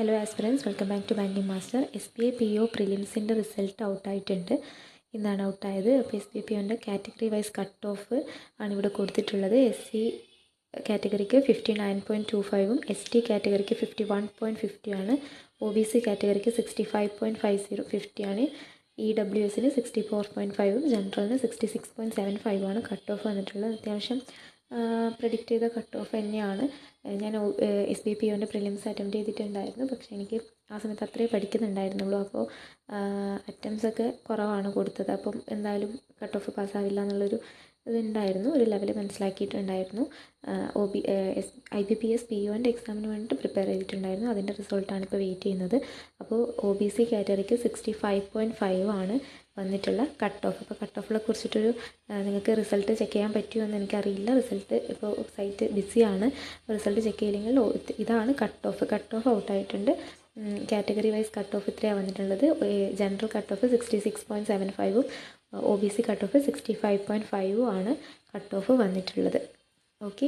Hello aspirants, welcome back to banking master. SBI PO പ്രിലിംസിൻ്റെ result ഔട്ടായിട്ടുണ്ട്. ഇന്നാണ് ഔട്ടായത്. അപ്പോൾ SBI POൻ്റെ കാറ്റഗറി വൈസ് കട്ട് ഓഫ് ആണ് ഇവിടെ കൊടുത്തിട്ടുള്ളത്. SC കാറ്റഗറിക്ക് 59.25ഉം ST കാറ്റഗറിക്ക് 51.50 ആണ്. OBC കാറ്റഗറിക്ക് 65.50 ആണ്. EWSന് 64.5ഉം ജനറലിന് 66.75 ആണ് കട്ട് ഓഫ് വന്നിട്ടുള്ളത്. അത്യാവശ്യം പ്രെഡിക്റ്റ് ചെയ്ത കട്ട് ഓഫ് തന്നെയാണ്. ഞാൻ SBI POൻ്റെ പ്രിലിംസ് അറ്റംപ്റ്റ് ചെയ്തിട്ടുണ്ടായിരുന്നു. പക്ഷേ എനിക്ക് ആ സമയത്ത് അത്രേ പഠിക്കുന്നുണ്ടായിരുന്നുള്ളൂ. അപ്പോൾ അറ്റംപ്റ്റ്സൊക്കെ കുറവാണ് കൊടുത്തത്. അപ്പം എന്തായാലും കട്ട് ഓഫ് പാസ്സാവില്ല എന്നുള്ളൊരു ഇതുണ്ടായിരുന്നു, ഒരു ലെവൽ മനസ്സിലാക്കിയിട്ടുണ്ടായിരുന്നു. IBPS POൻ്റെ എക്സാമിന് വേണ്ടിയിട്ട് പ്രിപ്പയർ ചെയ്തിട്ടുണ്ടായിരുന്നു. അതിൻ്റെ റിസൾട്ടാണ് ഇപ്പോൾ വെയിറ്റ് ചെയ്യുന്നത്. അപ്പോൾ OBC കാറ്റഗറിക്ക് 65.5 ആണ് വന്നിട്ടുള്ള കട്ട് ഓഫ്. അപ്പോൾ കട്ട് ഓഫിനെ കുറിച്ചിട്ടൊരു നിങ്ങൾക്ക് റിസൾട്ട് ചെക്ക് ചെയ്യാൻ പറ്റുമോ എന്ന് എനിക്കറിയില്ല. റിസൾട്ട് ഇപ്പോൾ സൈറ്റ് ബിസിയാണ്. റിസൾട്ട് ചെക്ക് ചെയ്യില്ലെങ്കിൽ ഇതാണ് കട്ട് ഓഫ് ഔട്ടായിട്ടുണ്ട്. കാറ്റഗറി വൈസ് കട്ട് ഓഫ് ഇത്രയാണ് വന്നിട്ടുള്ളത്. ജനറൽ കട്ട് ഓഫ് 66.75ഉം OBC കട്ട് ഓഫ് 65.5ഉം ആണ് കട്ട് ഓഫ് വന്നിട്ടുള്ളത്. ഓക്കെ,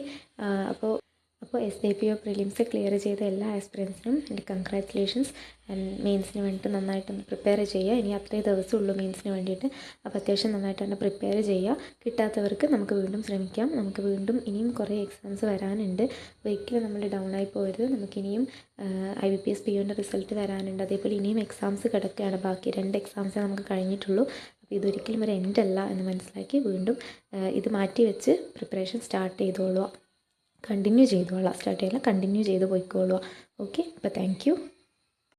അപ്പോൾ SBI PO പ്രിലിംസ് ക്ലിയർ ചെയ്ത എല്ലാ ആസ്പിറൻസിനും എൻ്റെ കൺഗ്രാറ്റുലേഷൻസ്. ആൻഡ് മെയിൻസിന് വേണ്ടിയിട്ട് നന്നായിട്ടൊന്ന് പ്രിപ്പയർ ചെയ്യുക. ഇനി അത്രയും ദിവസമുള്ളൂ മെയിൻസിന് വേണ്ടിയിട്ട്. അപ്പോൾ അത്യാവശ്യം നന്നായിട്ട് തന്നെ പ്രിപ്പയർ ചെയ്യുക. കിട്ടാത്തവർക്ക് നമുക്ക് വീണ്ടും ശ്രമിക്കാം. നമുക്ക് വീണ്ടും ഇനിയും കുറേ എക്സാംസ് വരാനുണ്ട്. ഒരിക്കലും നമ്മൾ ഡൗൺ ആയി പോയത്. നമുക്കിനിയും IBPS POൻ്റെ റിസൾട്ട് വരാനുണ്ട്. അതേപോലെ ഇനിയും എക്സാംസ് കിടക്കുകയാണ്. ബാക്കി 2 എക്സാംസേ നമുക്ക് കഴിഞ്ഞിട്ടുള്ളൂ. അപ്പോൾ ഇതൊരിക്കലും ഒരു എൻഡല്ല എന്ന് മനസ്സിലാക്കി വീണ്ടും ഇത് മാറ്റി വെച്ച് പ്രിപ്പറേഷൻ സ്റ്റാർട്ട് ചെയ്തോളുക. കണ്ടിന്യൂ ചെയ്തോളാം. സ്റ്റാർട്ട് ചെയ്യില്ല, കണ്ടിന്യൂ ചെയ്ത് പോയിക്കോളുക. ഓക്കെ, അപ്പോൾ താങ്ക് യു.